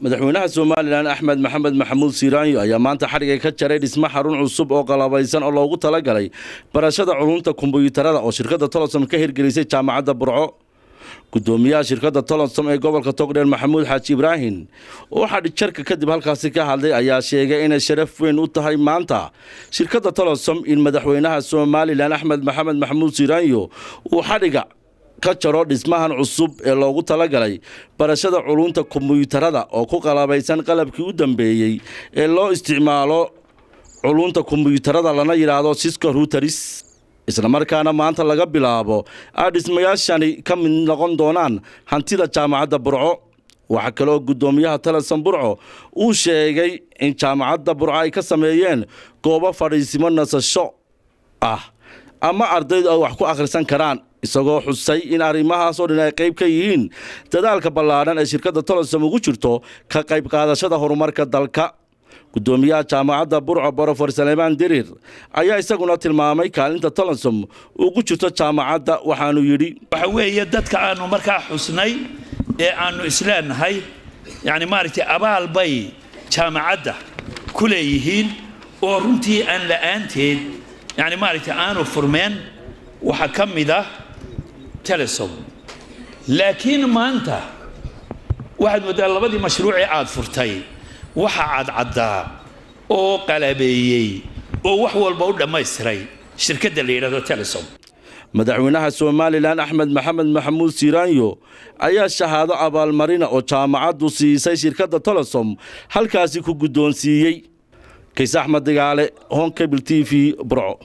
madaxweynaha Soomaaliland Axmed Maxamed Maxamuud Siiraanyo ayaa maanta xariga ka jaray dhismaha xarun cusub oo qalabaysan oo loogu talagalay barashada culumta kombiyuutarada oo shirkadda Telesom ka hirgelisay jaamacadda Burco. Gudoomiyaha shirkadda Telesom ee gobolka Togdheer Maxamuud Xaaji Ibraahin oo xadhi jarka kadib halkaasi ka hadlay ayaa sheegay in sharaf weyn u tahay maanta shirkadda Telesom in madaxweynaha Soomaaliland Axmed Maxamed Maxamuud Siiraanyo uu xadhiga ka jaro dhismahan cusub ee loogu talagalay barashada culumta kombiyuutarada oo ku qalabaysan qalabkii u dambeeyay ee loo isticmaalo culumta kombiyuutarada lana yiraahdo Cisco routers isla markaana maanta laga bilaabo dhismayaashani ka mid noqon doonaan hantida jaamacadda Burco. waxa kale oo gudoomiyaha Telesom Burco uu sheegay in jaamacadda Burco ay ka sameeyeen goobo fadhiisimo nasasho ama ardaydu ay wax ku akhrisan karaan isagoo xusay in arrimahaas oo dhan ay qayb ka yihiin dadaalka ballaaran ee shirkadda Telesom ugu jirto ka qayb qaadashada horumarka dalka. gudoomiyaha jaamacadda Burco Professor Salmaan Dirir ayaa isaguna tilmaamay kaalinta Telesom ugu jirto jaamacadda waxaanu yiri waxa weeye dadka aanu markaa xusnay ee aanu isleenahay yani maaragtay abaal bay jaamacadda ku leeyihiin oo runtii aan la'aanteed يعني ماركت أنا فرمان وحكمده تلسم لكن ما أنت واحد مدل بدي مشروعي عاد فرتي وحعد عدا أو قلبي أو وحول بود ما يسري شركة اللي يرادو تلسم madaxweynaha Soomaaliland Axmed Maxamed Maxamuud Siiraanyo ayaa shahaado abaal marina oo jaamacaddu siisay shirkadda Telesom halkaasi ku gudoonsiiyay Kays Axmed Digaale Hon Cable TV Burco.